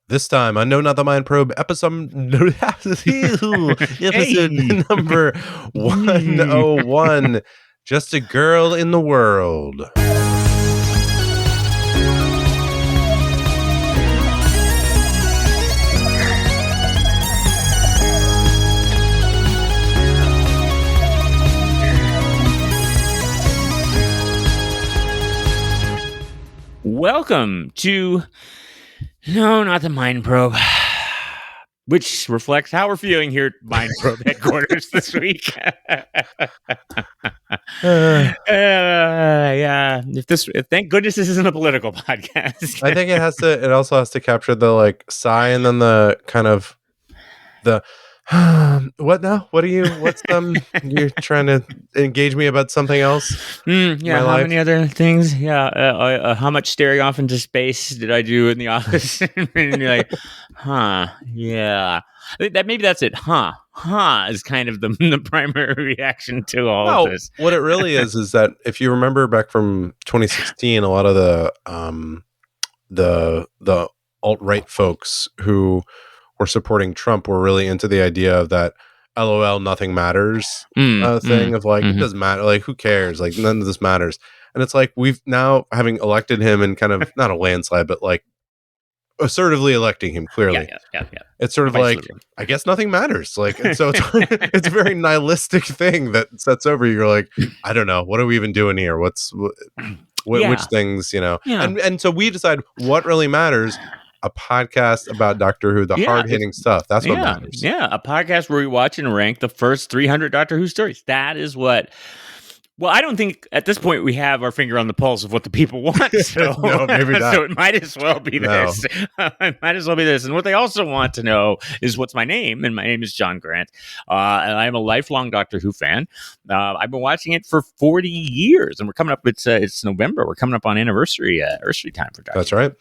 This time on No Not the Mind Probe, episode Hey. number 101, Just a Girl in the World. Welcome to No, Not the Mind Probe, which reflects how we're feeling here at Mind Probe headquarters this week. Yeah. Thank goodness this isn't a political podcast. I think it also has to capture the like sigh and then the kind of the what now? You're trying to engage me about something else? Yeah, how many other things? Yeah, how much staring off into space did I do in the office? And you're like, yeah. Maybe that's it. Is kind of the primary reaction to all of this. What it really is that if you remember back from 2016, a lot of the alt-right folks who were supporting Trump were really into the idea of that LOL nothing matters thing of like, it doesn't matter, like who cares, like none of this matters. And it's like we've now, having elected him and kind of not a landslide but like assertively electing him clearly, it's sort of like, I guess nothing matters, like, and so it's a very nihilistic thing that sets over you. You're like, I don't know, what are we even doing here, which things, and so we decide what really matters. A podcast about Doctor Who, the hard-hitting stuff. That's what matters. Yeah, a podcast where we watch and rank the first 300 Doctor Who stories. That is what... Well, I don't think at this point we have our finger on the pulse of what the people want. So, no, maybe not. So it might as well be this. It might as well be this. And what they also want to know is what's my name. And my name is John Grant. And I'm a lifelong Doctor Who fan. I've been watching it for 40 years. And we're coming up, it's November. We're coming up on anniversary time for Doctor Who. That's right.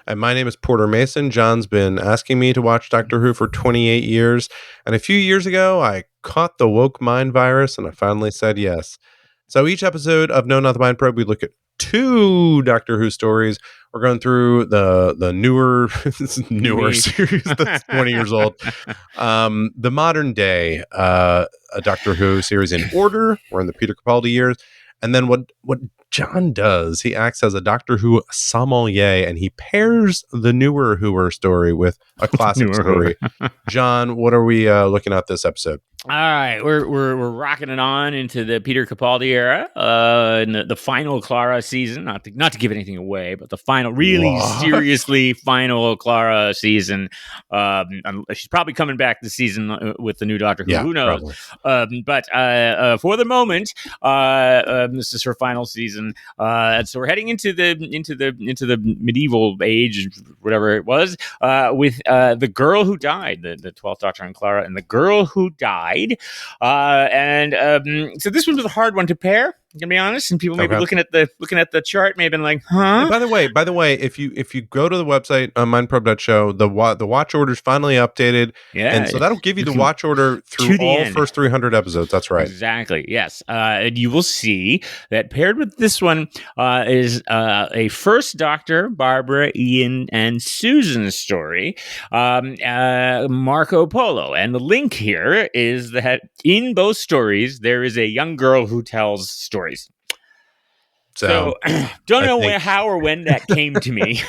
And my name is Porter Mason. John's been asking me to watch Doctor Who for 28 years. And a few years ago, I caught the woke mind virus and I finally said yes. So each episode of No Not the Mind Probe, we look at 2 Doctor Who stories. We're going through the newer series that's 20 years old. The modern day a Doctor Who series in order. We're in the Peter Capaldi years. And then what John does, he acts as a Doctor Who sommelier, and he pairs the newer Whoer story with a classic story. John, what are we looking at this episode? All right, we're rocking it on into the Peter Capaldi era, in the final Clara season. Not to give anything away, but the final, seriously final Clara season. She's probably coming back this season with the new Doctor Who. Who knows? But for the moment, this is her final season. So we're heading into the medieval age, whatever it was, with the girl who died, the 12th Doctor and Clara, and the girl who died. So this one was a hard one to pair, I'm gonna be honest, and people may be looking at the chart, may have been like, huh? By the way, if you go to the website mindprobe.show, the watch order's finally updated, and so that'll give you the watch order through all first 300 episodes. That's right, exactly. Yes, and you will see that paired with this one is a first Doctor, Barbara, Ian, and Susan story, Marco Polo, and the link here is that in both stories there is a young girl who tells stories. So don't know how or when that came to me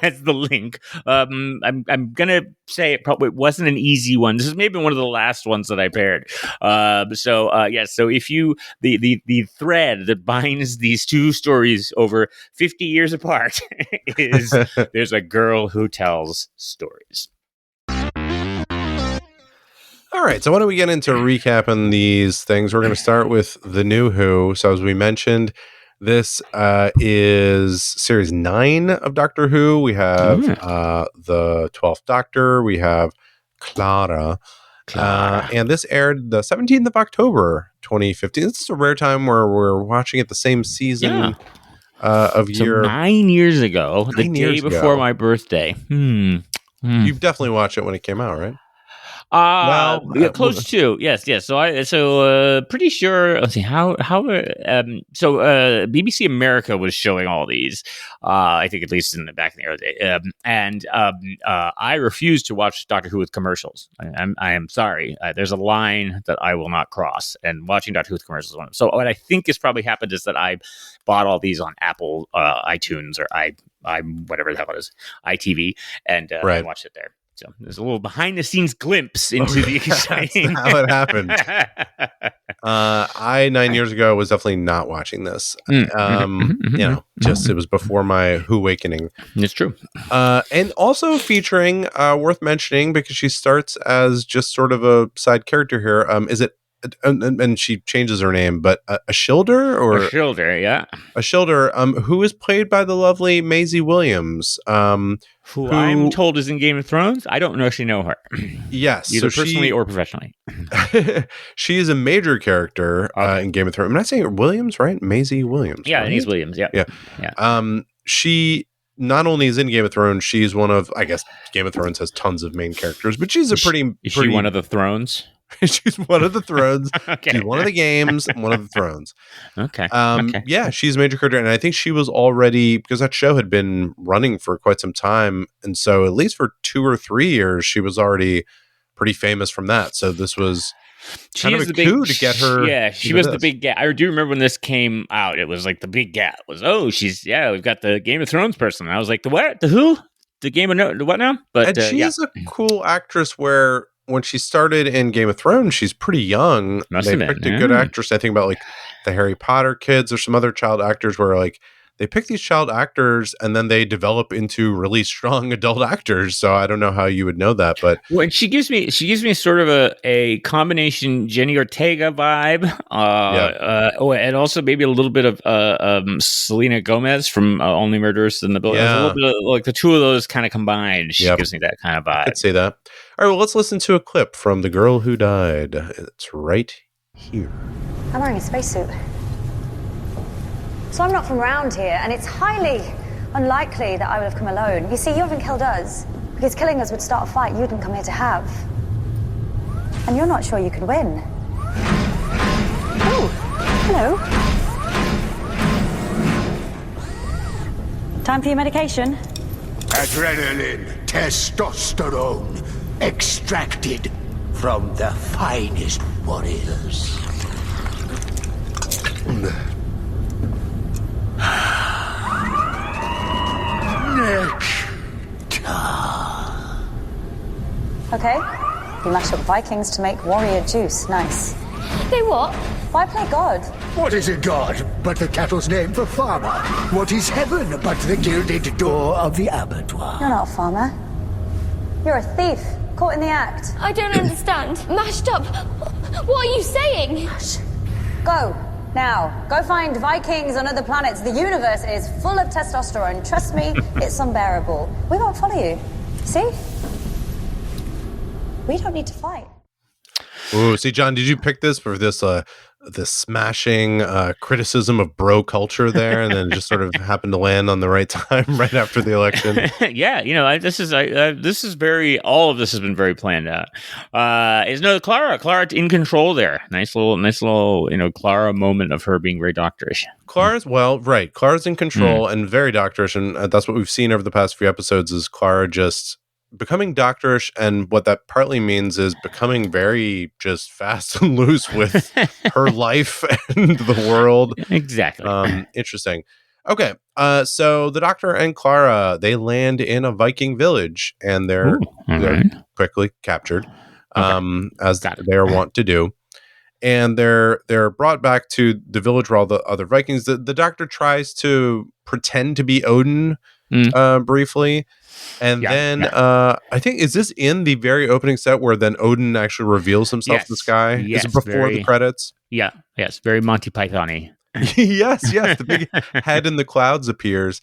as the link. I'm gonna say it probably wasn't an easy one. This is maybe one of the last ones that I paired. So if you the thread that binds these 2 stories over 50 years apart is there's a girl who tells stories. All right, so why don't we get into recapping these things? We're going to start with the NuWho. So as we mentioned, this is series 9 of Doctor Who. We have the 12th Doctor. We have Clara. And this aired the 17th of October, 2015. This is a rare time where we're watching it the same season of year. 9 years ago, the day before my birthday. You've definitely watched it when it came out, right? Well, Yeah, close to. Yes. So pretty sure. Let's see BBC America was showing all these. I think at least in the back in the early day. I refuse to watch Doctor Who with commercials. I am sorry. There's a line that I will not cross, and watching Doctor Who with commercials is one. So what I think has probably happened is that I bought all these on Apple iTunes or I whatever the hell it is, ITV, and I watched it there. So there's a little behind the scenes glimpse into the exciting. That's how it happened. I 9 years ago was definitely not watching this. It was before my Who awakening. It's true. And also featuring, worth mentioning because she starts as just sort of a side character here. Is it? And she changes her name, but a Shilder or a Shilder, yeah, a Shilder, who is played by the lovely Maisie Williams, who I'm told is in Game of Thrones. I don't actually know her. Yes, either personally or professionally. She is a major character in Game of Thrones. I'm not saying Williams, right? Maisie Williams. Yeah, right? Maisie Williams. Yeah. She not only is in Game of Thrones, she's one of, I guess Game of Thrones has tons of main characters, but she's pretty. Is she one of the Thrones? She's one of the Thrones. Okay. She's one of the games, one of the Thrones. Okay. Yeah, she's a major character. And I think she was already, because that show had been running for quite some time. And so at least for 2 or 3 years, she was already pretty famous from that. So this was kind of a coup to get her. Yeah, she was the big gap. I do remember when this came out, it was like the big gap was, we've got the Game of Thrones person. And I was like, the what? The who? The Game of the what now? But she is a cool actress where when she started in Game of Thrones, she's pretty young. They picked a good actress. I think about like the Harry Potter kids or some other child actors where like they pick these child actors and then they develop into really strong adult actors. So I don't know how you would know that, but and she gives me sort of a combination Jenny Ortega vibe, and also maybe a little bit of Selena Gomez from Only Murders in the Building. A little bit of, like the two of those kind of combined. She gives me that kind of vibe. I'd say that. All right, well, let's listen to a clip from The Girl Who Died. It's right here. I'm wearing a spacesuit. So I'm not from around here, and it's highly unlikely that I would have come alone. You see, you haven't killed us, because killing us would start a fight you didn't come here to have. And you're not sure you could win. Oh, hello. Time for your medication? Adrenaline, testosterone, extracted from the finest warriors. Okay. You mash up Vikings to make warrior juice. Nice. They what? Why play God? What is a god but the cattle's name for farmer? What is heaven but the gilded door of the abattoir? You're not a farmer. You're a thief, caught in the act. I don't understand. Mashed up. What are you saying? Hush. Go. Now, go find Vikings on other planets. The universe is full of testosterone. Trust me, it's unbearable. We won't follow you. See? We don't need to fight. Ooh, see, John, did you pick this for this smashing criticism of bro culture there, and then just sort of happened to land on the right time right after the election? Yeah, this is very. All of this has been very planned out. Clara in control there. Nice little Clara moment of her being very doctorish. Clara's in control and very doctorish, and that's what we've seen over the past few episodes. Is Clara just becoming doctorish, and what that partly means is becoming very just fast and loose with her life and the world. Exactly. Interesting. Okay. So the Doctor and Clara, they land in a Viking village, and they're quickly captured, as they are wont to do. And they're brought back to the village where all the other Vikings. The Doctor tries to pretend to be Odin briefly. And I think, is this in the very opening set where then Odin actually reveals himself in the sky? Yes, is it before the credits? Yeah, yes, very Monty Python-y. yes, the big head in the clouds appears.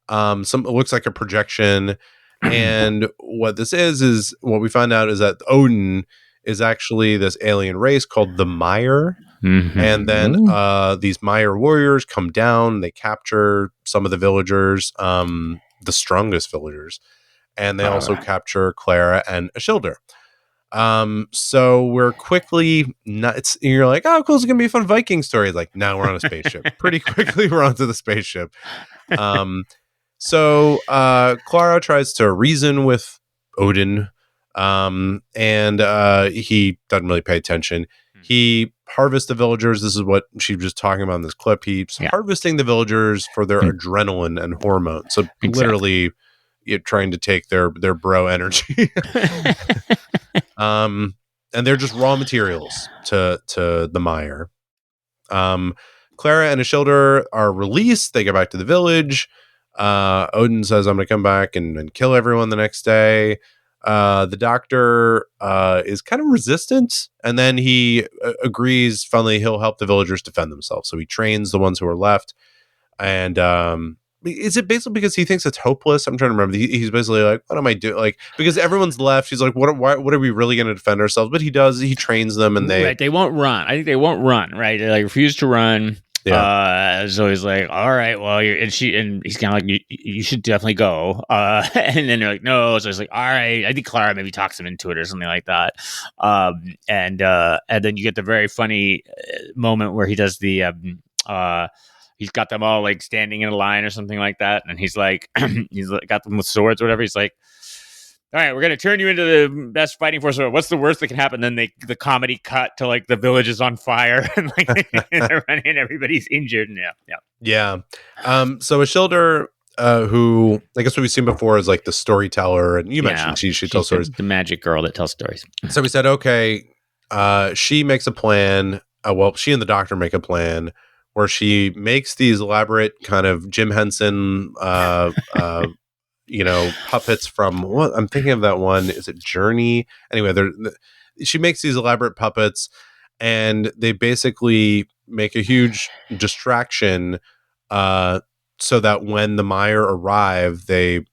It looks like a projection. And what this is what we find out is that Odin is actually this alien race called the Mire. Mm-hmm. And then these Mire warriors come down, they capture some of the villagers, the strongest villagers, and they also capture Clara and Ashildr. So we're quickly nuts. You're like, oh, cool, it's gonna be a fun Viking story. It's like, now we're on a spaceship. Pretty quickly, we're onto the spaceship. So Clara tries to reason with Odin, and he doesn't really pay attention. He harvests the villagers. This is what she was just talking about in this clip. He's harvesting the villagers for their adrenaline and hormones. So literally, you're trying to take their bro energy. And they're just raw materials to the mire. Clara and Ishildr are released. They go back to the village. Odin says, I'm going to come back and kill everyone the next day. The doctor is kind of resistant, and then he agrees finally he'll help the villagers defend themselves. So he trains the ones who are left. And is it basically because he thinks it's hopeless? I'm trying to remember. He's basically like, what am I doing? Like, because everyone's left. He's like, what are we really going to defend ourselves? But he does. He trains them, and they won't run. I think they won't run. Right? They like refuse to run. Yeah. So he's like, all right, well, and he's kind of like, you should definitely go. And then they're like, no. So he's like, all right. I think Clara maybe talks him into it or something like that. And then you get the very funny moment where he does the he's got them all like standing in a line or something like that, and he's like, got them with swords or whatever. He's like, all right, we're going to turn you into the best fighting force. What's the worst that can happen? Then the comedy cut to like the village is on fire and like they're running and everybody's injured. And yeah. So Ishildr, who I guess what we've seen before is like the storyteller, and you mentioned she tells stories. The magic girl that tells stories. So we said, okay, she makes a plan. She and the doctor make a plan where she makes these elaborate kind of Jim Henson, puppets from what I'm thinking of that one. Is it Journey? Anyway, she makes these elaborate puppets, and they basically make a huge distraction, so that when the mire arrive, they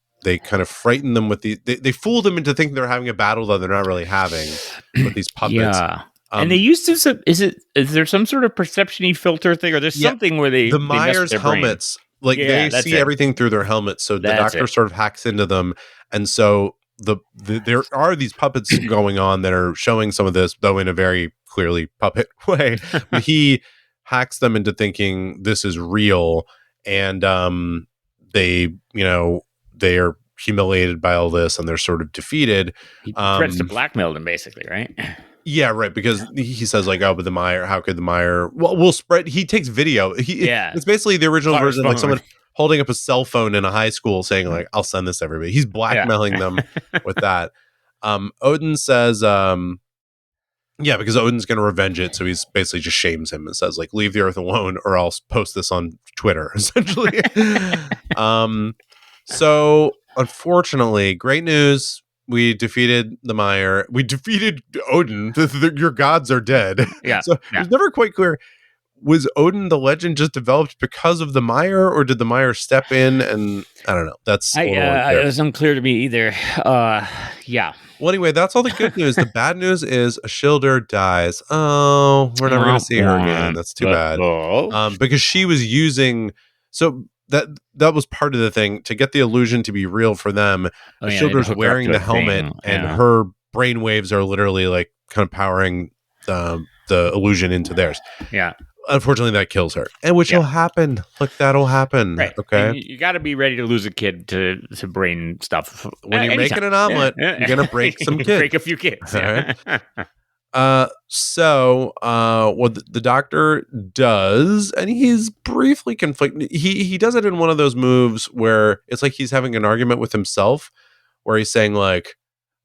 kind of frighten them with they fool them into thinking they're having a battle that they're not really having with these puppets. Yeah. And they used to. Is there some sort of perception-y filter thing, or there's something where the Mire's helmets, like they see everything through their helmets, so the doctor sort of hacks into them, and so there are these puppets going on that are showing some of this, though in a very clearly puppet way. But he hacks them into thinking this is real, and they are humiliated by all this, and they're sort of defeated. He threats to blackmail them, basically, right? Yeah, right. Because he says like, "Oh, but the mire. How could the mire? Well, we'll spread." He takes video. It's basically the original version, like someone holding up a cell phone in a high school, saying like, "I'll send this to everybody." He's blackmailing them with that. Odin says, because Odin's going to revenge it, so he's basically just shames him and says like, "Leave the Earth alone, or I'll post this on Twitter." Essentially. So unfortunately, great news. We defeated the mire. We defeated Odin. Your gods are dead. Yeah. So it's never quite clear. Was Odin the legend just developed because of the mire, or did the mire step in? And I don't know. That's it was unclear to me either. Yeah. Well, anyway, that's all the good news. The bad news is Ishildr dies. Oh, we're never going to see her again. That's too bad. Because she was using that was part of the thing to get the illusion to be real for them. Ishildr's wearing the helmet, and her brain waves are literally like kind of powering the illusion into theirs. Yeah. Unfortunately, that kills her, and which will happen. Look, that'll happen. Right. Okay. You got to be ready to lose a kid to brain stuff. When you're making an omelet, you're gonna break some kids. Break a few kids. All right. So what the doctor does, and he's briefly conflicted. He does it in one of those moves where it's like he's having an argument with himself, where he's saying like,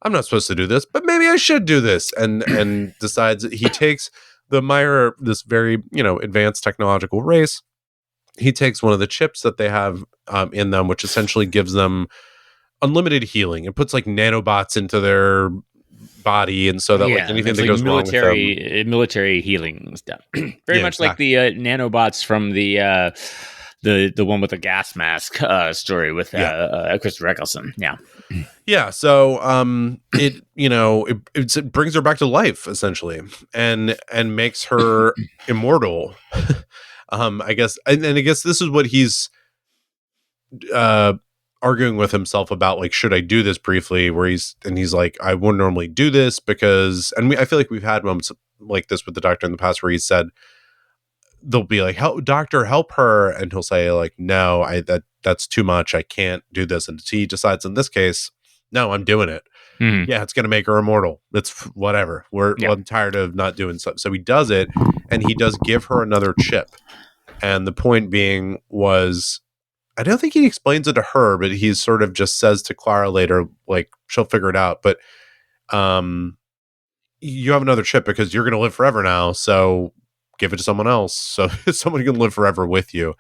"I'm not supposed to do this, but maybe I should do this," and decides that he takes the mire, this very advanced technological race. He takes one of the chips that they have in them, which essentially gives them unlimited healing. It puts like nanobots into their body, and so that like anything that goes wrong with them, military healing stuff. Very much like the nanobots from the one with the gas mask story with Christopher Eccleston. Yeah. So it brings her back to life essentially, and makes her immortal. I guess, and I guess this is what he's arguing with himself about like, should I do this briefly, where he's like, I wouldn't normally do this because, and I feel like we've had moments like this with the doctor in the past where he said, they'll be like, help doctor, help her. And he'll say like, no, that's too much. I can't do this. And he decides in this case, no, I'm doing it. Mhm. Yeah, it's going to make her immortal. It's whatever. I'm tired of not doing stuff. So he does it, and he does give her another chip. And the point being was, I don't think he explains it to her, but he sort of just says to Clara later, like, she'll figure it out. But you have another chip because you're going to live forever now. So give it to someone else so someone can live forever with you.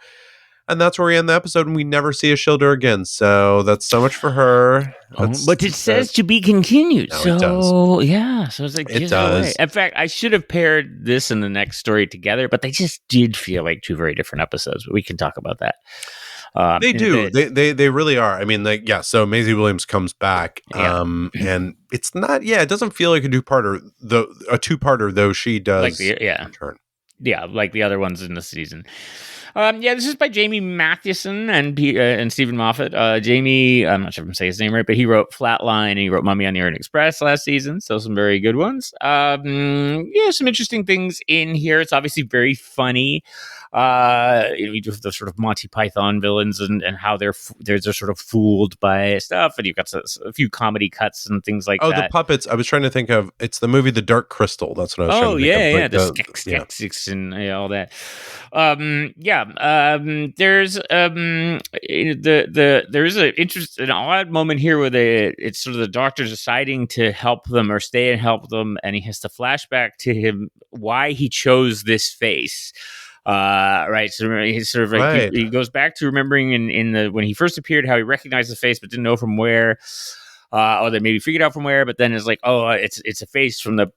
And that's where we end the episode, and we never see Ashildr again. So that's so much for her. But it says to be continued. No, so it does. Yeah, so it's like It gives does. away. In fact, I should have paired this and the next story together, but they just did feel like two very different episodes. But we can talk about that. They do. They really are. I mean, like, yeah. So Maisie Williams comes back, and it's not. Yeah, it doesn't feel like a two-parter. A two-parter, though, she does return. Yeah, like the other ones in the season. This is by Jamie Mathewson and Stephen Moffat. Jamie, I'm not sure if I'm saying his name right, but he wrote Flatline and he wrote Mummy on the Orient Express last season, so some very good ones. Some interesting things in here. It's obviously very funny. You do the sort of Monty Python villains and how they're sort of fooled by stuff, and you've got a few comedy cuts and things like that. Oh, the puppets! I was trying to think of. It's the movie The Dark Crystal. That's what I was trying to think of. The Skeks and all that. There's there is an odd moment here where it's sort of the doctor deciding to help them or stay and help them, and he has to flashback to him why he chose this face. Right. So he's sort of like he goes back to remembering in the when he first appeared how he recognized the face but didn't know from where. Or they maybe figured out from where, but then it's like, oh, it's a face from the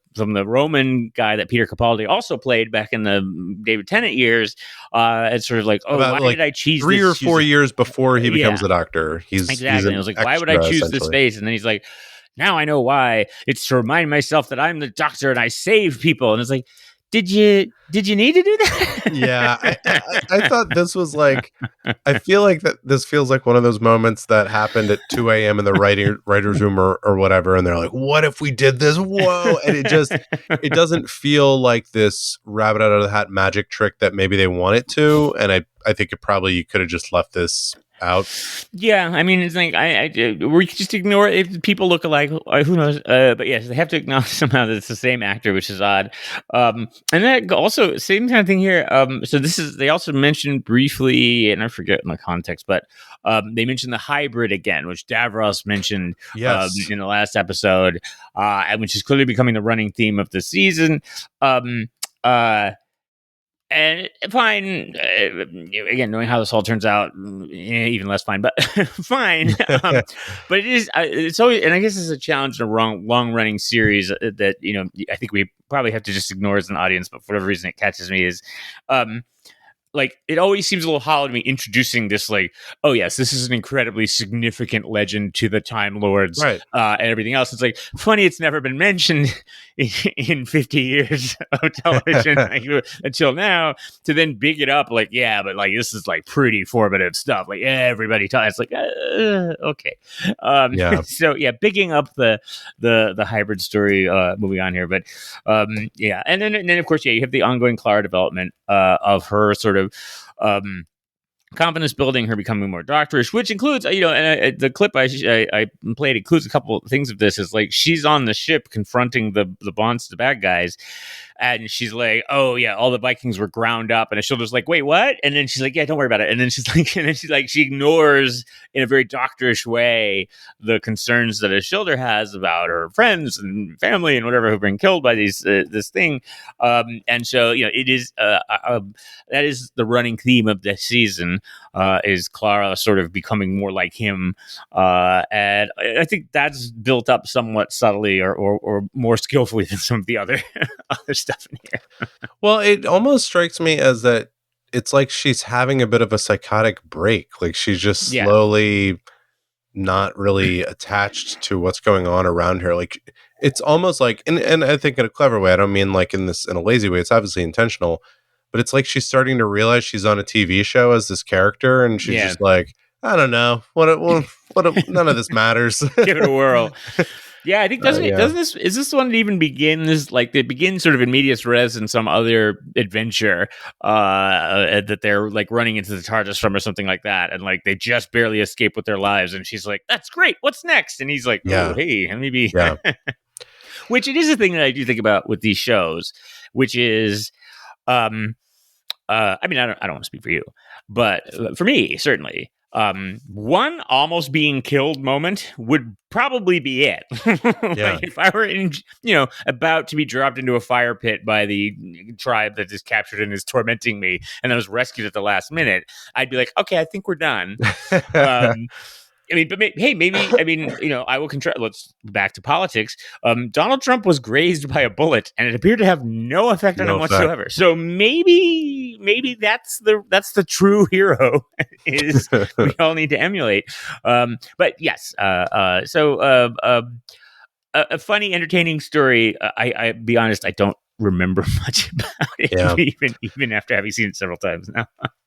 Roman guy that Peter Capaldi also played back in the David Tennant years. It's sort of like, oh, why did I choose 3 or 4 years before he becomes the doctor? Exactly. I was like, why would I choose this face? And then he's like, now I know why. It's to remind myself that I'm the doctor and I save people. And it's like, did you need to do that? Yeah, I thought this was like, I feel like that this feels like one of those moments that happened at 2 a.m. in the writer's room or whatever, and they're like, what if we did this? Whoa. And it doesn't feel like this rabbit out of the hat magic trick that maybe they want it to. And I think you could have just left this out. Yeah, I mean, it's like we just ignore it. If people look alike, who knows? But yes, they have to acknowledge somehow that it's the same actor, which is odd. And that also same kind of thing here. So they also mentioned briefly, and I forget in the context, but they mentioned the hybrid again, which Davros mentioned in the last episode, and which is clearly becoming the running theme of the season. And fine, again, knowing how this all turns out, even less fine, but fine. But it is, it's always, and I guess it's a challenge in a long running series that, I think we probably have to just ignore as an audience, but for whatever reason it catches me is, like, it always seems a little hollow to me introducing this, like, oh yes, this is an incredibly significant legend to the Time Lords, right? And everything else. It's like, funny, it's never been mentioned in 50 years of television until now, to then big it up, like, yeah, but like, this is like pretty formative stuff. Like, everybody talks, like, okay. So yeah, bigging up the hybrid story, moving on here. But and then of course, you have the ongoing Clara development of her sort of confidence building, her becoming more doctorish, which includes, and the clip I played includes a couple of things of this. Is like, she's on the ship confronting the Bonds, the bad guys, and she's like, oh yeah, all the Vikings were ground up, and Ashildr's like, wait, what? And then she's like, yeah, don't worry about it. And then she's like, she ignores in a very doctorish way the concerns that Ashildr has about her friends and family and whatever who've been killed by this thing. And so, it is that is the running theme of this season, is Clara sort of becoming more like him. And I think that's built up somewhat subtly or more skillfully than some of the other stuff in here. Well, it almost strikes me as that it's like she's having a bit of a psychotic break. Like, she's just slowly not really attached to what's going on around her. Like, it's almost like, and I think in a clever way, I don't mean like in a lazy way, it's obviously intentional, but it's like she's starting to realize she's on a TV show as this character, and she's just like, I don't know. None of this matters. Give it a whirl. Yeah, I think doesn't yeah. this one that even begins like it begins sort of in medias res in some other adventure that they're like running into the TARDIS from or something like that, and like they just barely escape with their lives, and she's like, "That's great. What's next?" And he's like, Yeah. "Oh, hey, maybe." Yeah. Which it is a thing that I do think about with these shows, which is, I mean, I don't want to speak for you, but for me, certainly. One almost being killed moment would probably be it. Like if I were about to be dropped into a fire pit by the tribe that is captured and is tormenting me, and I was rescued at the last minute, I'd be like, okay, I think we're done. I mean, but I will contrast. Let's back to politics. Donald Trump was grazed by a bullet, and it appeared to have no effect on him whatsoever. So maybe that's the true hero is we all need to emulate. But yes, a funny, entertaining story. I be honest, I don't remember much about it, even after having seen it several times now.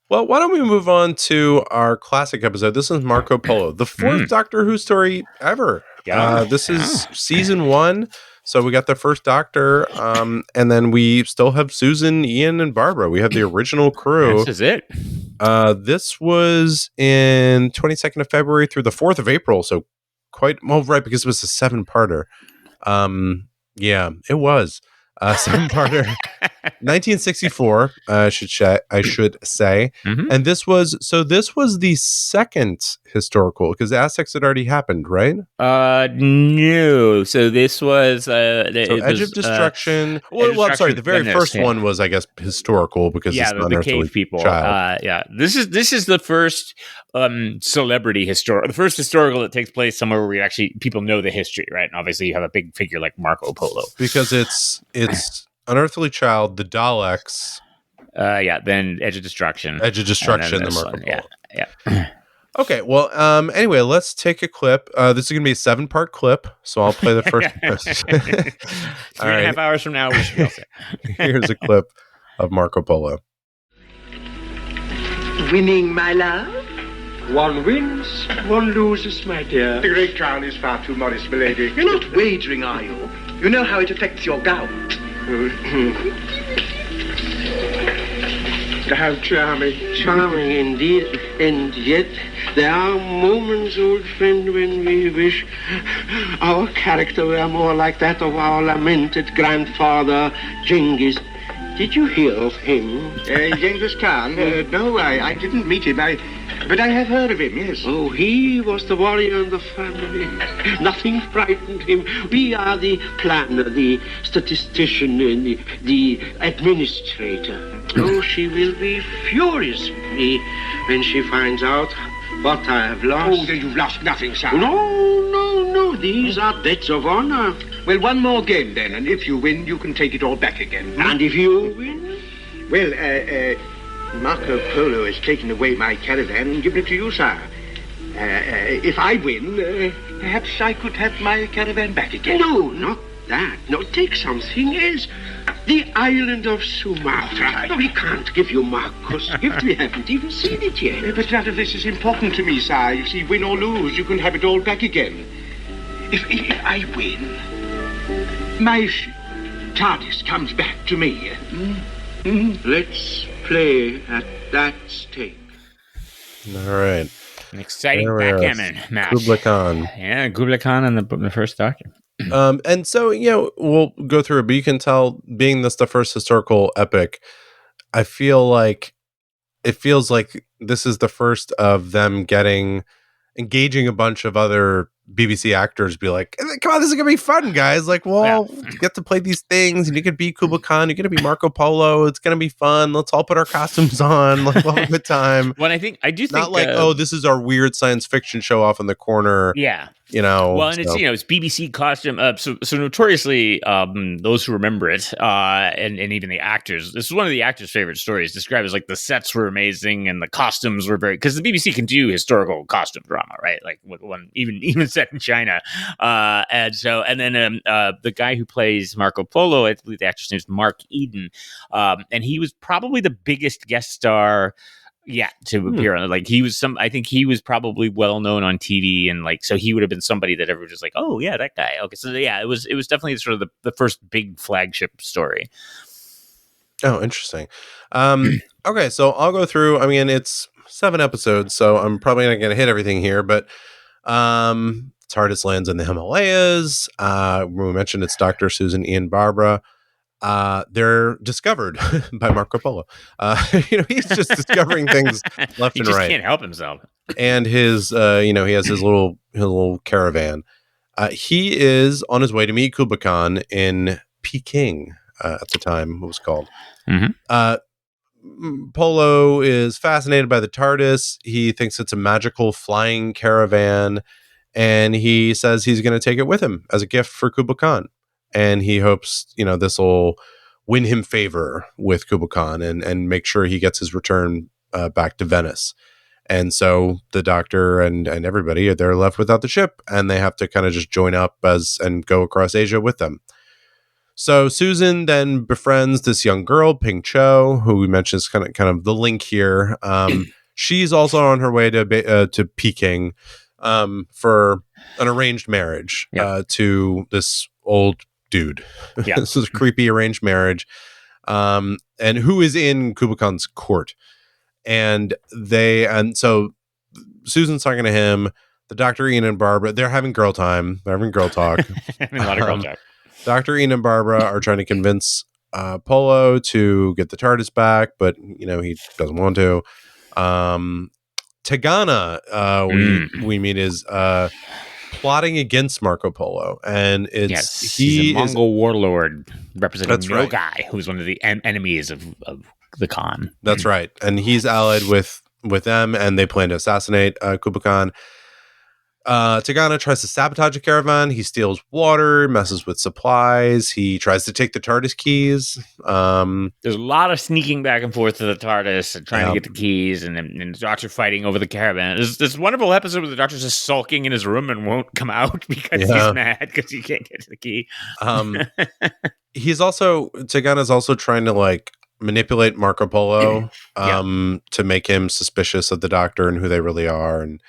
Well, why don't we move on to our classic episode? This is Marco Polo, the fourth Doctor Who story ever. This is season 1. So we got the first Doctor, and then we still have Susan, Ian, and Barbara. We have the original crew. This is it. This was in 22nd of February through the 4th of April. So right, because it was a 7-parter. Yeah, it was. 7-parter, 1964. I should say, and this was the second historical because the Aztecs had already happened, right? No. So this was Edge of Destruction. I'm sorry. The very first one was, I guess, historical because it's the cave people. This is the first celebrity the first historical that takes place somewhere where people know the history, right? And obviously you have a big figure like Marco Polo because it's Unearthly Child, the Daleks. Then Edge of Destruction, the Marco Polo. Yeah. Okay, well, anyway, let's take a clip. This is going to be a 7-part clip, so I'll play the first. 3.5 hours from now, we should be Here's a clip of Marco Polo. Winning, my love? One wins, one loses, my dear. The great crown is far too modest, milady. You're not wagering, are you? You know how it affects your gout. How charming. Charming indeed. And yet, there are moments, old friend, when we wish our character were more like that of our lamented grandfather, Genghis. Did you hear of him? Genghis Khan? No, I didn't meet him. But I have heard of him, yes. Oh, he was the warrior in the family. Nothing frightened him. We are the planner, the statistician, and the administrator. Oh, she will be furious with me when she finds out what I have lost. Oh, then you've lost nothing, sir. No. These are debts of honor. Well, one more game, then, and if you win, you can take it all back again. And if you win? Well, Marco Polo has taken away my caravan and given it to you, sir. If I win, perhaps I could have my caravan back again. No, not that. No, take something else. The island of Sumatra. No, we can't give you Marco's gift. We haven't even seen it yet. But none of this is important to me, sir. You see, win or lose, you can have it all back again. If I win, my TARDIS comes back to me. Let's play at that stake. All right. An exciting backgammon match. Kubla Khan. Yeah, Kubla Khan and the first Doctor. And so, we'll go through it, but you can tell, being this the first historical epic, I feel like it feels like this is the first of them engaging a bunch of other BBC actors, be like, come on, this is gonna be fun, guys. Like, well, you get to play these things, and you can be Kubla Khan, you're gonna be Marco Polo. It's gonna be fun. Let's all put our costumes on. Like, we'll have a good time. Well, I do think not like, this is our weird science fiction show off in the corner. Yeah. Well, and it's BBC costume. So notoriously, those who remember it, and even the actors. This is one of the actors' favorite stories. Described as like the sets were amazing and the costumes were because the BBC can do historical costume drama, right? Like one even set in China, and then the guy who plays Marco Polo, I believe the actor's name is Mark Eden, and he was probably the biggest guest star Yeah, to appear on, like, he was I think he was probably well known on TV, and like, so he would have been somebody that everyone was just like, oh yeah, that guy. Okay, so yeah, it was definitely sort of the first big flagship story. Oh, interesting. Okay, so I'll go through. I mean, it's 7 episodes, so I'm probably not going to hit everything here, but TARDIS lands in the Himalayas. We mentioned it's Dr. Susan, Ian, Barbara. They're discovered by Marco Polo. He's just discovering things left he and just right. can't help himself. And his, he has his little caravan. He is on his way to meet Kublai Khan in Peking at the time. It was called. Polo is fascinated by the TARDIS. He thinks it's a magical flying caravan, and he says he's going to take it with him as a gift for Kublai Khan. And he hopes, this will win him favor with Kublai Khan and make sure he gets his return back to Venice. And so the Doctor and everybody, they're left without the ship, and they have to kind of just join up and go across Asia with them. So Susan then befriends this young girl, Ping Cho, who we mentioned is kind of the link here. She's also on her way to Peking for an arranged marriage to this old dude. Yeah. This is a creepy arranged marriage, and who is in Kublai Khan's court. And so Susan's talking to him. The Dr. Ian and Barbara, they're having girl time. They're having girl talk. A lot of girl talk. Dr. Ian and Barbara are trying to convince Polo to get the TARDIS back, but he doesn't want to. Tagana, we meet, is plotting against Marco Polo, and he's a Mongol warlord representing Nogai, who's one of the enemies of the Khan. That's right, and he's allied with them, and they plan to assassinate Kublai Khan. Tagana tries to sabotage a caravan. He steals water, messes with supplies. He tries to take the TARDIS keys. There's a lot of sneaking back and forth to the TARDIS and trying to get the keys, and the Doctor fighting over the caravan. There's this wonderful episode where the Doctor's just sulking in his room and won't come out because he's mad because he can't get to the key. Tagana's also trying to manipulate Marco Polo to make him suspicious of the Doctor and who they really are, and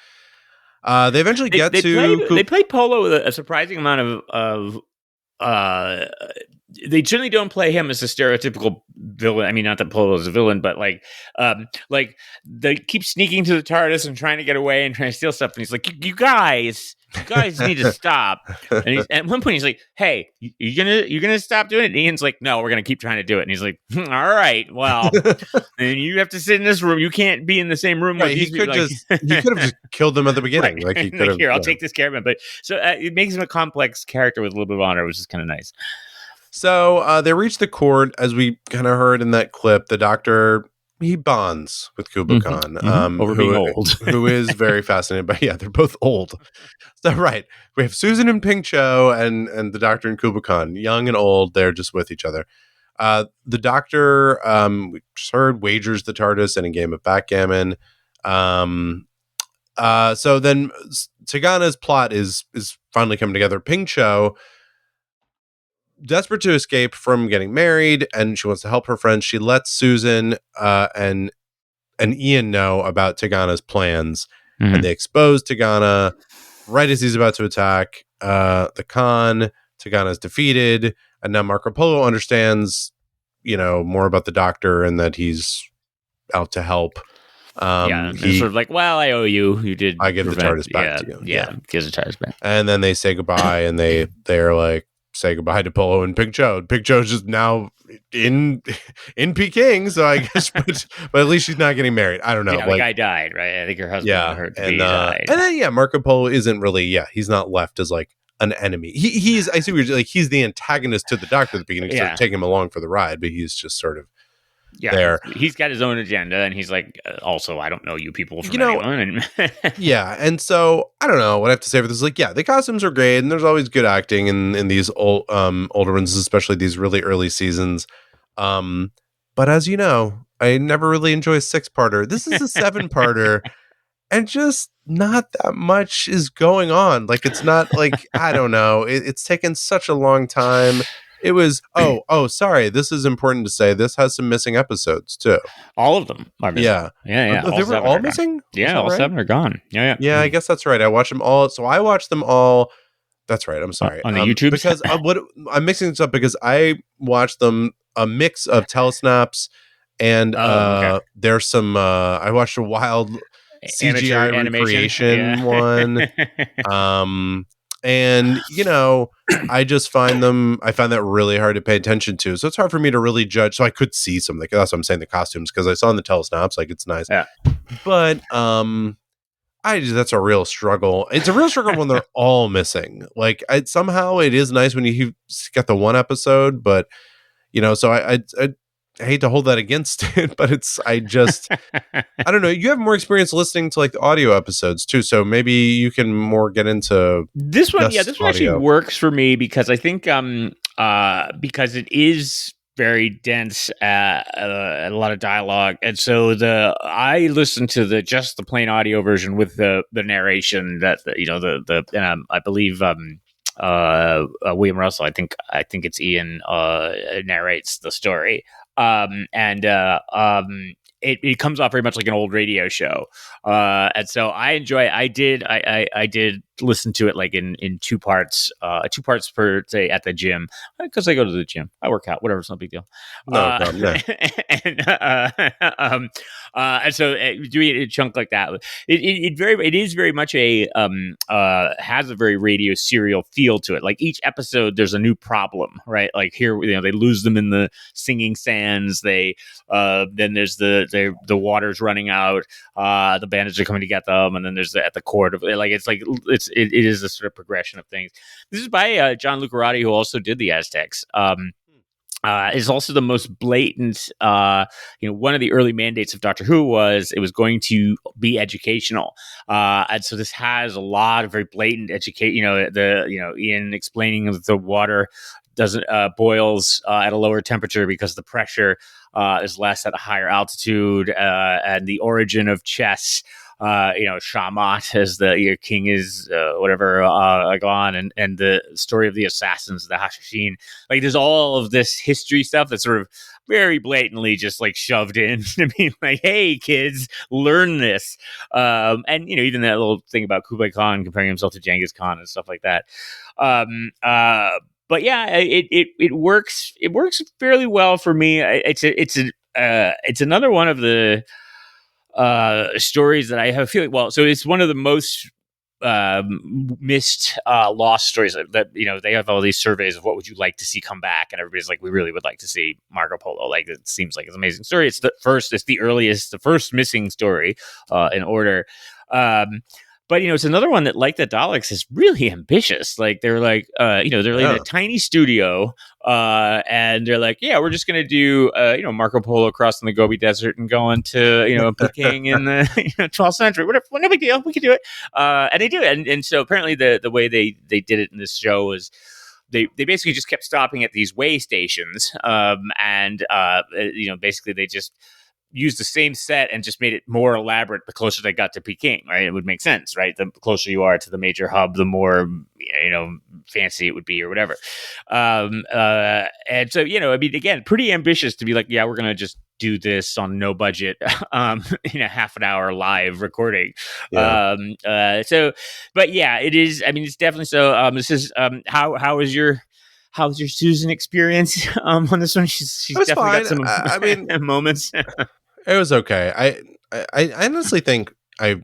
they eventually they play Polo with a surprising amount of they certainly don't play him as a stereotypical villain. I mean, not that Polo is a villain, but they keep sneaking to the TARDIS and trying to get away and trying to steal stuff. And he's like, you guys need to stop. And at one point he's like, hey, you're gonna stop doing it? And Ian's like, no, we're gonna keep trying to do it. And he's like, all right, well, and you have to sit in this room. You can't be in the same room with these people. He could have just killed them at the beginning. Right. He could have. Here, I'll take this caravan. But so it makes him a complex character with a little bit of honor, which is kind of nice. So they reach the court, as we kind of heard in that clip. The Doctor, he bonds with Kublai Khan, over being old, who is very fascinated by. Yeah, they're both old. So right, we have Susan and Ping Cho and the Doctor and Kublai Khan, young and old. They're just with each other. The Doctor, we just heard, wagers the TARDIS in a game of backgammon. So then Tagana's plot is finally coming together. Ping Cho, desperate to escape from getting married, and she wants to help her friends. She lets Susan and Ian know about Tagana's plans, and they expose Tagana right as he's about to attack the Khan. Tagana's defeated, and now Marco Polo understands, more about the Doctor and that he's out to help. He's sort of like, well, I owe you. You did. I give the TARDIS back to you. Yeah, gives the TARDIS back. And then they say goodbye, and they're like, say goodbye to Polo and Ping Cho. Ping Cho's just now in Peking, so I guess, but at least she's not getting married. I don't know. Yeah, the guy died, right? I think her husband hurt. Died. And then Marco Polo isn't really. He's not left as an enemy. He's I see what you're he's the antagonist to the Doctor at the beginning, sort of taking him along for the ride, but he's just sort of there. He's got his own agenda, and he's like, also, I don't know you people from anyone. And so I don't know what I have to say for this. The costumes are great, and there's always good acting in these older ones, especially these really early seasons. But as you know, I never really enjoy a 6-parter. This is a 7-parter, and just not that much is going on. It's not I don't know. It's taken such a long time. It was sorry. This is important to say. This has some missing episodes too. All of them are missing. Yeah. Yeah. They were all missing? Gone. Yeah, all 7 are gone. Yeah. Yeah, I guess that's right. I watched them all. So I watched them all. That's right. I'm sorry. On the YouTube? Because I'm mixing this up because I watched them a mix of telesnaps and there's some I watched a wild CGI recreation one. And I just find that really hard to pay attention to. So it's hard for me to really judge. So I could see some, like, that's what I'm saying, the costumes, because I saw in the telesnaps, like, it's nice. Yeah. But that's a real struggle. It's a real struggle when they're all missing. Like, somehow it is nice when you get the one episode, but so I hate to hold that against it, but I don't know. You have more experience listening to like the audio episodes too, so maybe you can more get into this one. Yeah, this one actually works for me because I think because it is very dense, a lot of dialogue, and so I listened to just the plain audio version with the narration that I believe William Russell, I think it's Ian, narrates the story. It comes off very much like an old radio show. And so I enjoy it. I did listen to it like in two parts per day at the gym, because I go to the gym. I work out, whatever. It's no big deal. And so doing it in a chunk like that, it is very much has a very radio serial feel to it. Like each episode, there's a new problem, right? Like here, they lose them in the singing sands. Then there's the water's running out. The bandits are coming to get them, and then there's at the court of it is a sort of progression of things. This is by John Lucarati, who also did the Aztecs. Is also the most blatant. One of the early mandates of Doctor Who was it was going to be educational, and so this has a lot of very blatant educate. Ian explaining that the water doesn't boils at a lower temperature because the pressure is less at a higher altitude, and the origin of chess. Shamat as the king is gone, and the story of the assassins, the Hashashin. Like, there's all of this history stuff that's sort of very blatantly just like shoved in to be like, hey kids, learn this. And even that little thing about Kublai Khan comparing himself to Genghis Khan and stuff like that. But yeah, it works. It works fairly well for me. It's another one of the stories that I have a feeling. Well, so it's one of the most missed lost stories that they have all these surveys of what would you like to see come back, and everybody's like, we really would like to see Marco Polo. Like, it seems like it's an amazing story. It's the first missing story in order. But it's another one that, like the Daleks, is really ambitious. Like, they're like, they're like in a tiny studio, and they're like, yeah, we're just gonna do, Marco Polo crossing the Gobi Desert and going to, Peking in the 12th century. Whatever, no big deal, we can do it. And they do it. And so apparently the way they did it in this show was they basically just kept stopping at these way stations, and basically they just used the same set and just made it more elaborate the closer they got to Peking, right? It would make sense, right? The closer you are to the major hub, the more, fancy it would be or whatever. And so, again, pretty ambitious to be like, yeah, we're going to just do this on no budget, in a half an hour live recording. Yeah. But yeah, it is. I mean, it's definitely so. This is, how's your Susan experience on this one? She's definitely fine. Got some moments. It was okay. I honestly think I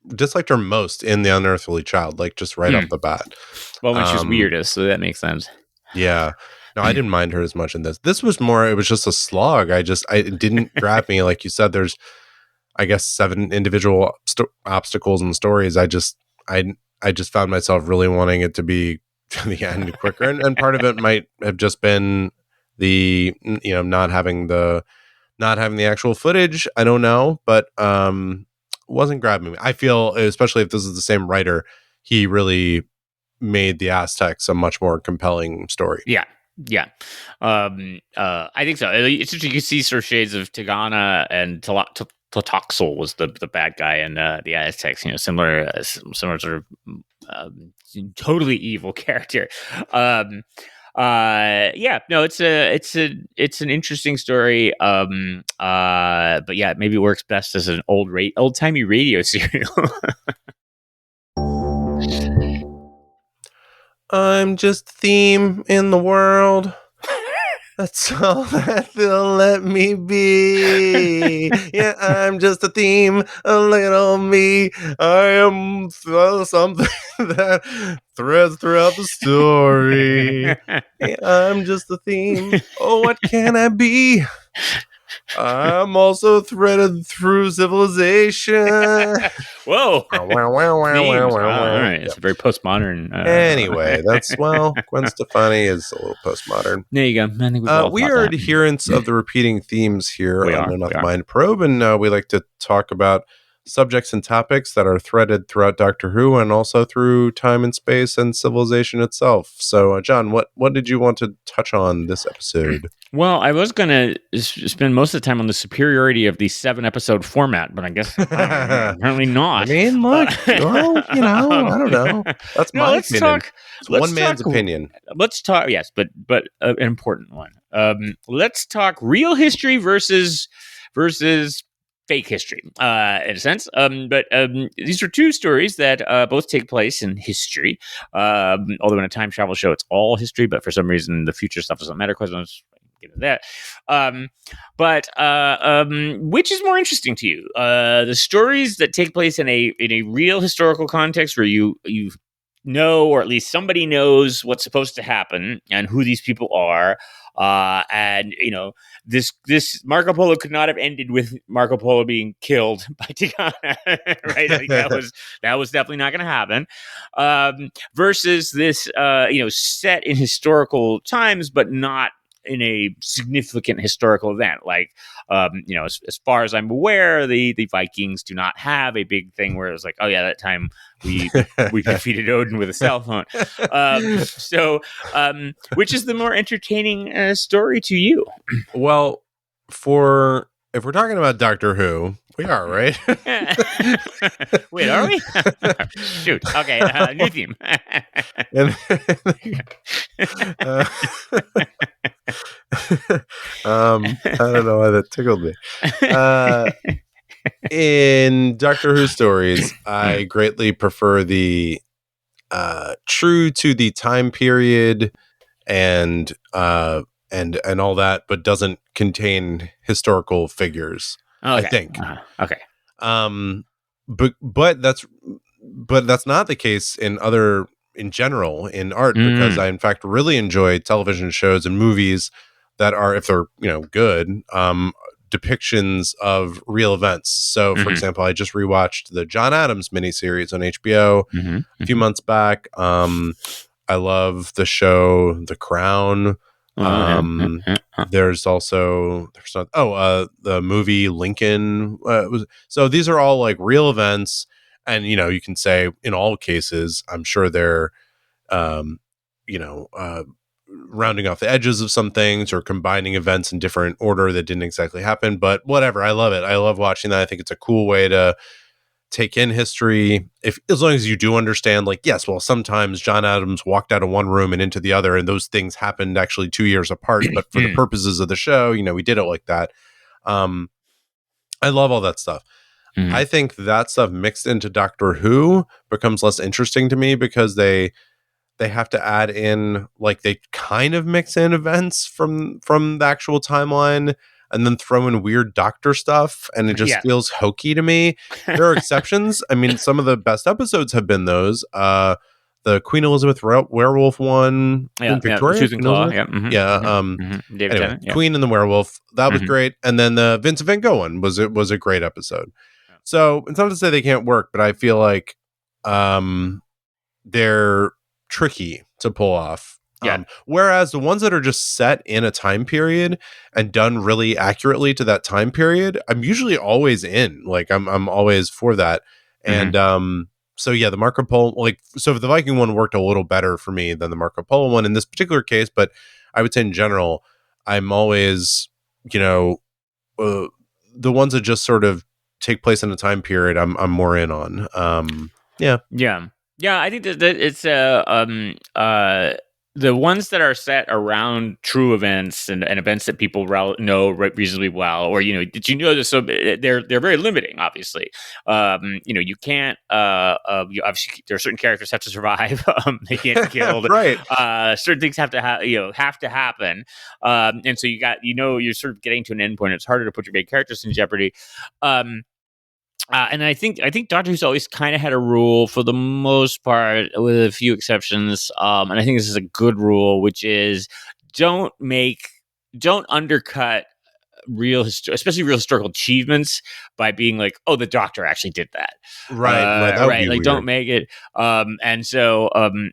disliked her most in The Unearthly Child, like just right off the bat. Well, when she's weirdest, so that makes sense. Yeah. No, I didn't mind her as much in this. This was more, it was just a slog. It didn't grab me. Like you said, there's, I guess, 7 individual obstacles and stories. I just found myself really wanting it to be to the end quicker. And part of it might have just been the, not having the actual footage. I don't know, but wasn't grabbing me. I feel, especially if this is the same writer, he really made the Aztecs a much more compelling story. Yeah. I think so. It's interesting. You can see sort of shades of Tigana, and Tlatoxel was the bad guy in the Aztecs. Similar sort of totally evil character. It's an interesting story. But yeah, maybe it works best as an old-timey radio serial. I'm just a theme in the world. That's all that they'll let me be. Yeah, I'm just a theme, a little me. I am something that threads throughout the story. Yeah, I'm just a theme. Oh, what can I be? I'm also threaded through civilization. Whoa. Wow, wow, wow, wow, Themes. wow, Wow, wow. all right. It's Yep. a very postmodern. Anyway, Gwen Stefani is a little postmodern. There you go. I think we've all We thought are that. adherents of the repeating themes here We on are, Enough we are. Mind Probe, and we like to talk about subjects and topics that are threaded throughout Doctor Who and also through time and space and civilization itself. So, John, what did you want to touch on this episode? Well, I was going to spend most of the time on the superiority of the 7-episode format, but I guess apparently not. I mean, look, well, I don't know. That's No, my let's opinion. talk. It's let's one man's talk- opinion. Let's talk. Yes, but an important one. Let's talk real history versus fake history, in a sense. But these are two stories that both take place in history. Although in a time travel show, it's all history, but for some reason, the future stuff doesn't matter. Quite much. Get into that. Which is more interesting to you? The stories that take place in a real historical context, where you know, or at least somebody knows what's supposed to happen and who these people are. And this Marco Polo could not have ended with Marco Polo being killed by Tigana, right? I think that was definitely not going to happen. Versus this, set in historical times, but not in a significant historical event. Like, as far as I'm aware, the Vikings do not have a big thing where it was like, oh yeah, that time we defeated Odin with a cell phone. Which is the more entertaining story to you? Well, if we're talking about Doctor Who, we are, right? Wait, are we? Shoot. Okay, new theme. I don't know why that tickled me. In Doctor Who stories, I greatly prefer the true to the time period and all that, but doesn't contain historical figures. Okay. I think. Okay. But that's not the case in general in art, because I in fact really enjoy television shows and movies that are, if they're good, depictions of real events. So, for example, I just rewatched the John Adams miniseries on HBO a few months back. I love the show The Crown. There's the movie Lincoln. So these are all like real events, and you can say in all cases, I'm sure they're rounding off the edges of some things or combining events in different order that didn't exactly happen, but whatever. I love it. I love watching that. I think it's a cool way to take in history, as long as you do understand, like, yes, well, sometimes John Adams walked out of one room and into the other, and those things happened actually 2 years apart, but for the purposes of the show, we did it like that. I love all that stuff. I think that stuff mixed into Doctor Who becomes less interesting to me, because they have to add in, like, they kind of mix in events from the actual timeline and then throw in weird doctor stuff, and it just feels hokey to me. There are exceptions. I mean, some of the best episodes have been those. The Queen Elizabeth werewolf one, Victoria, Susan Claw, David anyway, Tennant, Queen and the Werewolf, that was great. And then the Vincent Van Gogh one was a great episode. So it's not to say they can't work, but I feel like they're tricky to pull off. Whereas the ones that are just set in a time period and done really accurately to that time period, I'm usually always in. Like, I'm always for that. And so yeah, the Marco Polo, so the Viking one worked a little better for me than the Marco Polo one in this particular case, but I would say in general, I'm always, the ones that just sort of take place in a time period, I'm more in on. Yeah, I think that it's the ones that are set around true events and events that people know reasonably well, or did you know this? So they're very limiting. Obviously, you can't. Obviously, there are certain characters have to survive. They can't be killed. Right. Certain things have to happen. And so you're sort of getting to an end point. It's harder to put your main characters in jeopardy. And I think Doctor Who's always kind of had a rule, for the most part, with a few exceptions. And I think this is a good rule, which is don't undercut especially real historical achievements by being like, oh, the Doctor actually did that. Right. That would be like weird. Don't make it. And so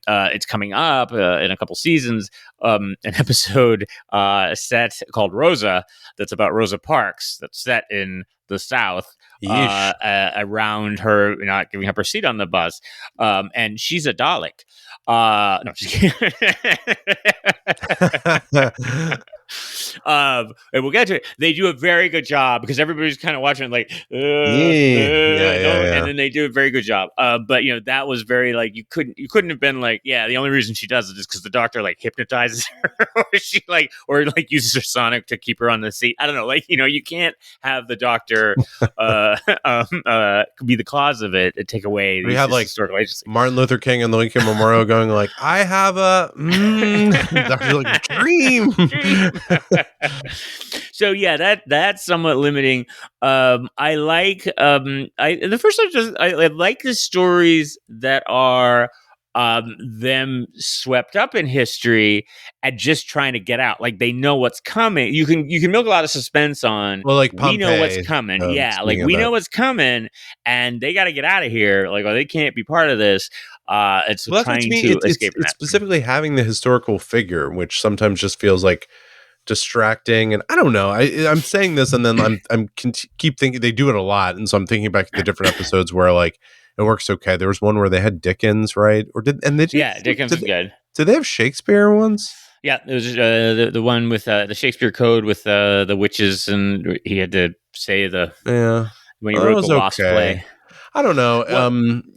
it's coming up in a couple seasons, an episode set called Rosa, that's about Rosa Parks, that's set in the South, around her not giving up her seat on the bus, and she's a Dalek. No, just kidding. And we'll get to it. They do a very good job, because everybody's kind of watching like, and then they do a very good job. But that was very like, you couldn't have been like, yeah, the only reason she does it is because the Doctor like hypnotizes her, or uses her sonic to keep her on the seat. I don't know, you can't have the Doctor be the cause of it and take away. We have like historical agency. Martin Luther King and the Lincoln Memorial going like, I have a Doctor like, dream. So yeah, that's somewhat limiting. I like the first time I like the stories that are them swept up in history and just trying to get out. Like they know what's coming. You can milk a lot of suspense on. Well, like we know what's Pompeii, coming. We know what's coming, and they got to get out of here. Like, they can't be part of this. It's trying to escape. It's specifically having the historical figure, which sometimes just feels like distracting. And I don't know. I'm saying this, and then I'm keep thinking they do it a lot, and so I'm thinking back to the different episodes where like it works okay. There was one where they had Dickens, right? Dickens was good. Did they have Shakespeare ones? Yeah, it was the one with the Shakespeare Code with the witches, and he had to say when he wrote the Lost play. I don't know.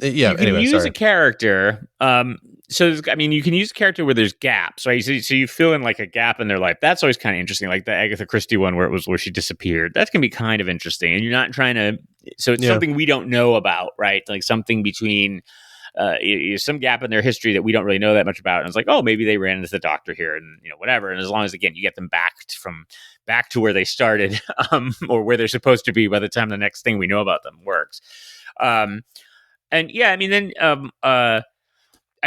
You can use a character. You can use a character where there's gaps, right? So you fill in like a gap in their life. That's always kind of interesting. Like the Agatha Christie one where she disappeared. That can be kind of interesting. And you're not trying to. So it's something we don't know about, right? Like something between some gap in their history that we don't really know that much about. And it's like, oh, maybe they ran into the Doctor here, and whatever. And as long as again you get them back to where they started, or where they're supposed to be by the time the next thing we know about them works. I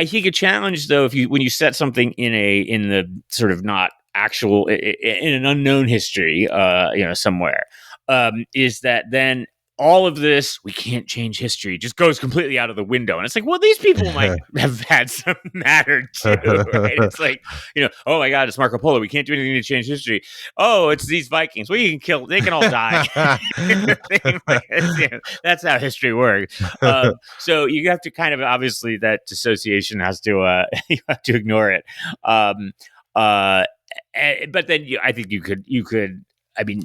think a challenge though, when you set something in the sort of not actual in an unknown history, somewhere, is that then all of this, we can't change history, just goes completely out of the window. And it's like, well, these people might have had some matter too, right? It's like, oh my God, it's Marco Polo. We can't do anything to change history. Oh, it's these Vikings. Well, they can all die. That's how history works. So you have to kind of, obviously that dissociation has to, you have to ignore it. But then I think you could,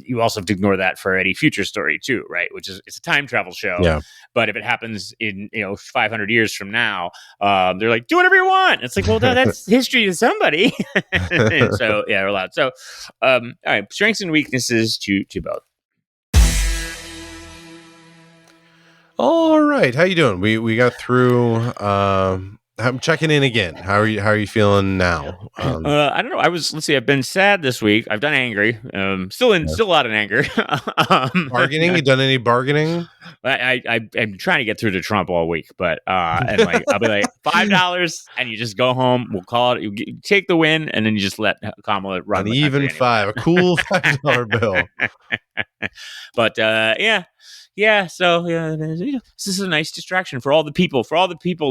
you also have to ignore that for any future story too, right? Which is, it's a time travel show. Yeah. But if it happens in 500 years from now, they're like, do whatever you want. It's like, well, that's history to somebody. So yeah, we're allowed. So, all right, strengths and weaknesses to both. All right, how you doing? We got through. I'm checking in again. How are you feeling now? I don't know. Let's see. I've been sad this week. I've done angry. Still a lot of anger. Bargaining? You done any bargaining? I'm trying to get through to Trump all week, but and like I'll be like $5, and you just go home. We'll call it. You take the win, and then you just let Kamala run. An even $5, a cool $5 bill. But yeah. So this is a nice distraction for all the people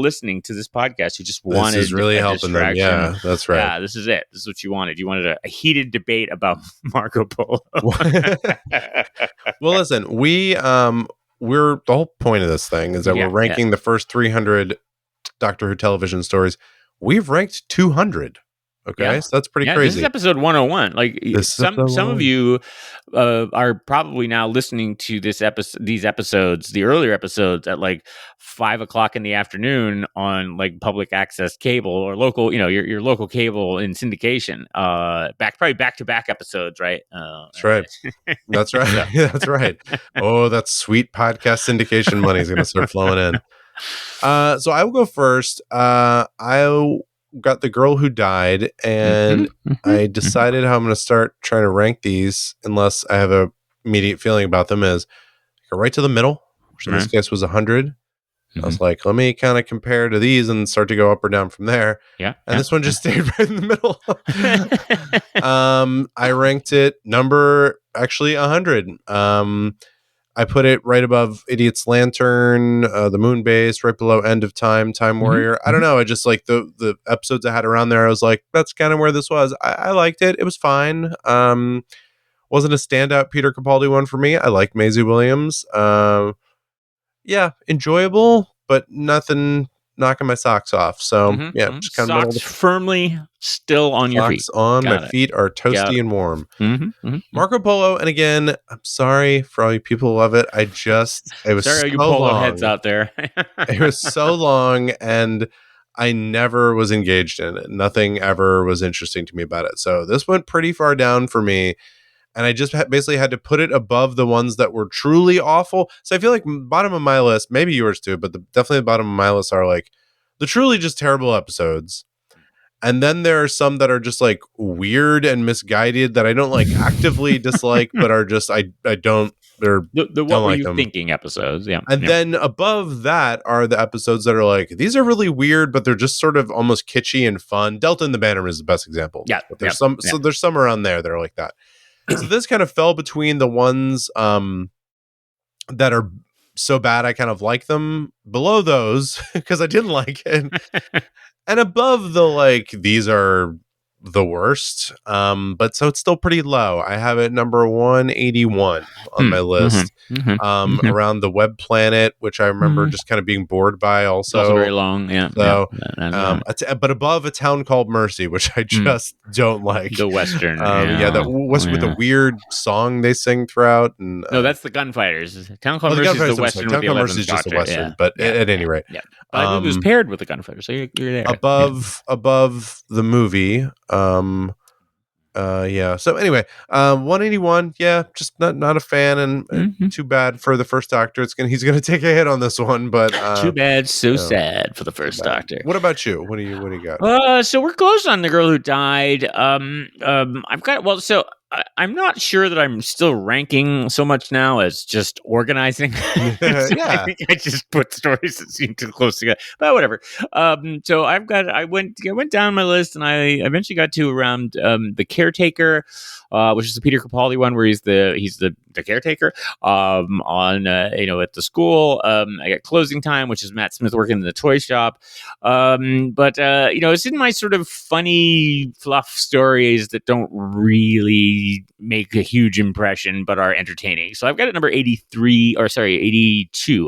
listening to this podcast who just wanted. This is really helping them. Yeah, that's right. Yeah, this is it. This is what you wanted. You wanted a heated debate about Marco Polo. Well, listen, we're the whole point of this thing is that we're ranking the first 300 Doctor Who television stories. We've ranked 200. Okay, so that's pretty Yeah, crazy. this is episode 101. Like This is some episode of you are probably now listening to these episodes, the earlier episodes, at like 5:00 in the afternoon on like public access cable or local, your local cable in syndication. Probably back to back episodes, right? That's right. That's right. That's right. Oh, that sweet podcast syndication money is going to start flowing in. So I will go first. I got The Girl Who Died, and I decided how I'm going to start trying to rank these, unless I have a immediate feeling about them, is go right to the middle, which in this case was 100. I was like, let me kind of compare to these and start to go up or down from there. Yeah. And this one just stayed right in the middle. I ranked it number actually 100. I put it right above Idiot's Lantern, The Moon Base, right below End of Time, Time Warrior. I don't know. I just like the episodes I had around there. I was like, that's kind of where this was. I liked it. It was fine. Wasn't a standout Peter Capaldi one for me. I liked Maisie Williams. Yeah, enjoyable, but nothing knocking my socks off. So just kind of socks firmly still on your feet. Socks on, my feet are toasty and warm. Marco Polo, and again, I'm sorry for all you people who love it. It was sorry, so you Polo long. heads out there. It was so long, and I never was engaged in it. Nothing ever was interesting to me about it. So this went pretty far down for me. And I just basically had to put it above the ones that were truly awful. So I feel like bottom of my list, maybe yours too, but definitely the bottom of my list are like the truly just terrible episodes. And then there are some that are just like weird and misguided that I don't like actively dislike, but are just I don't. They're the what were you thinking episodes? Yeah. And then above that are the episodes that are like, these are really weird, but they're just sort of almost kitschy and fun. Delta and the Bannerman is the best example. Yeah. But there's so there's some around there that are like that. So this kind of fell between the ones that are so bad I kind of like them, below those because I didn't like it, and above the like these are the worst. But so it's still pretty low. I have it number 181 on my list. Around the Web Planet, which I remember just kind of being bored by. Also very long. Yeah. So, but above A Town Called Mercy, which I just don't like. The Western. That was with the weird song they sing throughout. And no, that's the Gunfighters. Town Called Mercy is the Western. Town Called Mercy is just a Western, but at any rate. Yeah. But it was paired with the Gunfighters, so you're there. Above the movie. So anyway, 181, just not a fan, and too bad for the first Doctor. He's gonna take a hit on this one, but too bad, sad for the first Doctor. What about you? What do you got? So we're close on The Girl Who Died. I've got I'm not sure that I'm still ranking so much now as just organizing. I think I just put stories that seem too close together, but whatever. So I went down my list, and I eventually got to around The Caretaker, which is the Peter Capaldi one where he's the caretaker on at the school. I got Closing Time, which is Matt Smith working in the toy shop. But it's in my sort of funny fluff stories that don't really make a huge impression but are entertaining. So I've got it number 82,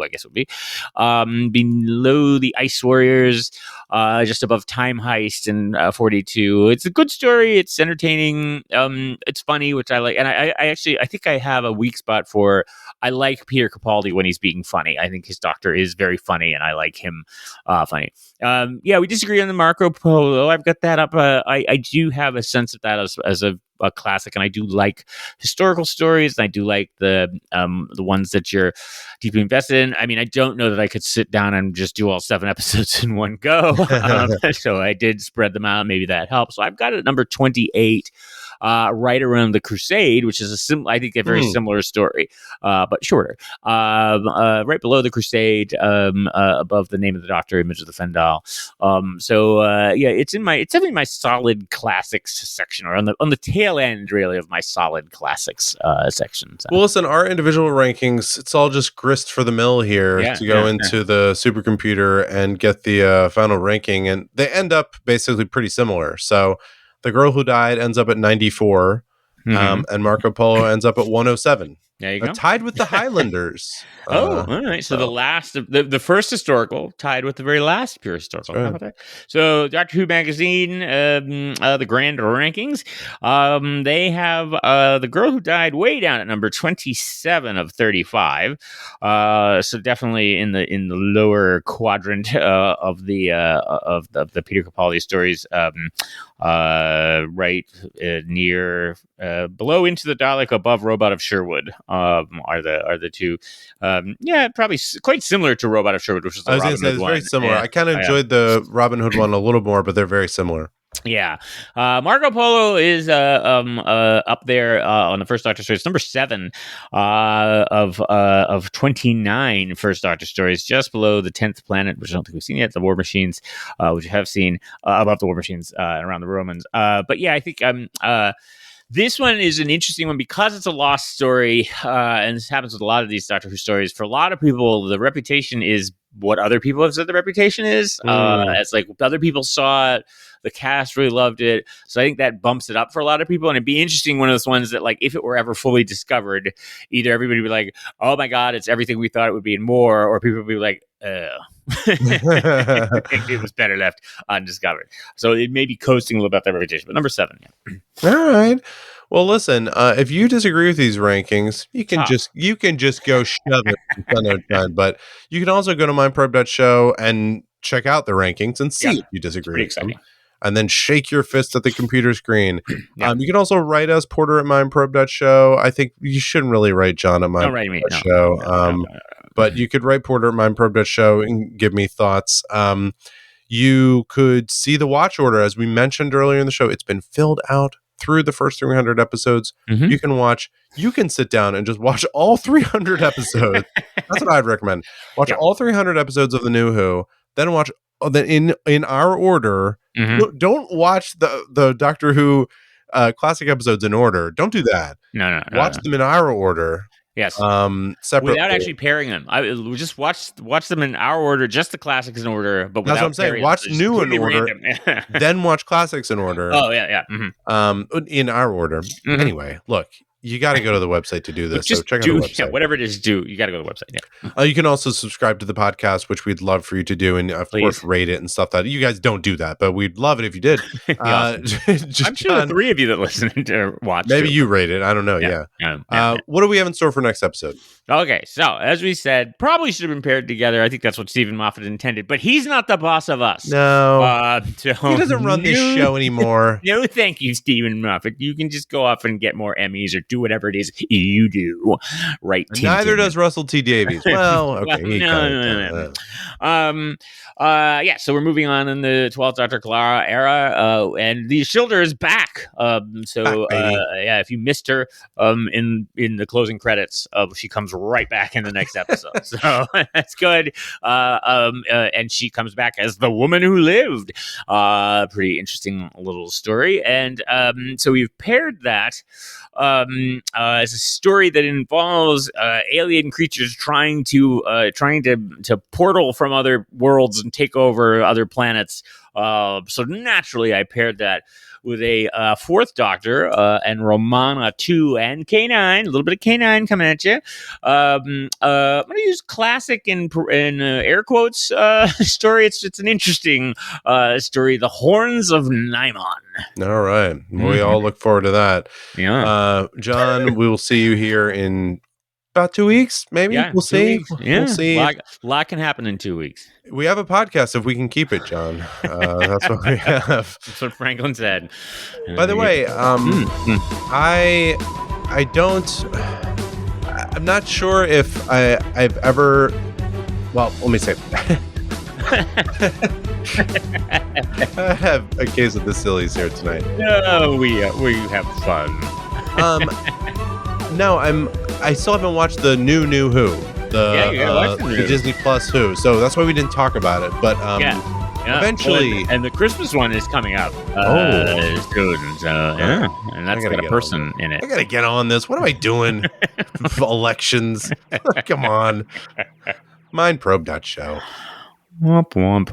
I guess it would be. Below The Ice Warriors, just above Time Heist and 42. It's a good story. It's entertaining. It's funny, which I like. And I think I have a weak spot for, I like Peter Capaldi when he's being funny. I think his Doctor is very funny, and I like him funny. We disagree on the Marco Polo. I've got that up. I do have a sense of that as a classic, and I do like historical stories, and I do like the ones that you're deeply invested in. I mean, I don't know that I could sit down and just do all 7 episodes in one go. So I did spread them out. Maybe that helps. So I've got it at number 28. Right around The Crusade, which is I think a very similar story, but shorter. Right below The Crusade, above The Name of the Doctor, Image of the Fendal. It's definitely my solid classics section, or on the tail end, really, of my solid classics section. So. Well, listen, our individual rankings, it's all just grist for the mill here to go into the supercomputer and get the final ranking, and they end up basically pretty similar. So The Girl Who Died ends up at 94, and Marco Polo ends up at 107. There you go. Tied with the Highlanders. All right. So the last of the first historical tied with the very last pure historical. Right. How about that? So Doctor Who magazine, the grand rankings. They have the girl who died way down at number 27 of 35. So definitely in the lower quadrant of the Peter Capaldi stories. Right near below Into the Dalek, above Robot of Sherwood are the two. Probably quite similar to Robot of Sherwood, which is the I was Robin going to say Hood it's one. very similar. Yeah. I kind of enjoyed the Robin Hood one a little more, but they're very similar. Yeah. Marco Polo is up there on the first Doctor stories, number 7 of 29 first Doctor stories, just below the 10th planet, which I don't think we've seen yet, the War Machines, which we have seen above the War Machines around the Romans. But yeah, I think this one is an interesting one because it's a lost story, and this happens with a lot of these Doctor Who stories. For a lot of people, the reputation is what other people have said the reputation is. It's like other people saw it, the cast really loved it, so I think that bumps it up for a lot of people. And it'd be interesting, one of those ones that, like, if it were ever fully discovered, either everybody would be like, "Oh my god, it's everything we thought it would be and more," or people would be like, it was better left undiscovered. So it may be coasting a little bit that reputation, but number 7. Yeah. All right. Well, listen. If you disagree with these rankings, you can just go shove it in front of time. But you can also go to mindprobe.show and check out the rankings and see if you disagree with them. And then shake your fist at the computer screen. You can also write us, Porter at mindprobe.show. I think you shouldn't really write John at mindprobe.show. No. But you could write Porter at mindprobe.show and give me thoughts. You could see the watch order, as we mentioned earlier in the show. It's been filled out through the first 300 episodes. You can sit down and just watch all 300 episodes. That's what I'd recommend. Watch all 300 episodes of the NuWho, then watch in our order. Don't watch the Doctor Who classic episodes in order. Don't do that. No. Watch them in our order. Yes. Separately. Without actually pairing them. I just watch them in our order, just the classics in order, but without. That's what I'm saying. Watch new in order, then watch classics in order. Oh yeah. In our order. Anyway, look, you got to go to the website to do this. So check out the website. Yeah, whatever it is, you got to go to the website. Yeah. You can also subscribe to the podcast, which we'd love for you to do, and of course rate it and stuff. That you guys don't do that, but we'd love it if you did. I'm sure the 3 of you that listen to watch. Maybe you rate it. I don't know. Yeah. What do we have in store for next episode? Okay, so as we said, probably should have been paired together. I think that's what Stephen Moffat intended, but he's not the boss of us. No, so he doesn't run this show anymore. No, thank you, Stephen Moffat. You can just go off and get more Emmys or do whatever it is you do. Right? Neither does Russell T Davies. Well, okay. No. So we're moving on in the 12th Dr. Clara era, and the Schilder is back. If you missed her in the closing credits, she comes right back in the next episode. So that's good. And she comes back as the woman who lived. Pretty interesting little story. And so we've paired that as a story that involves alien creatures trying to portal from other worlds and take over other planets. So naturally, I paired that with a 4th Doctor and Romana 2 and K9. A little bit of K9 coming at you. I'm going to use classic in air quotes story. It's an interesting story. The Horns of Naimon. All right. We all look forward to that. Yeah. John, we will see you here in about 2 weeks, maybe. Yeah, we'll see. Yeah. We'll see. A lot can happen in 2 weeks. We have a podcast if we can keep it, John. That's what we have. That's what Franklin said. By the way, I'm not sure if I've ever. Well, let me say. I have a case of the sillies here tonight. No, we have fun. No, I still haven't watched the new NuWho. The Disney Plus Who. So that's why we didn't talk about it. But eventually, and the Christmas one is coming up soon. So and that's got a person in it. I gotta get on this. What am I doing? Elections. Come on. Mindprobe.show. Womp womp.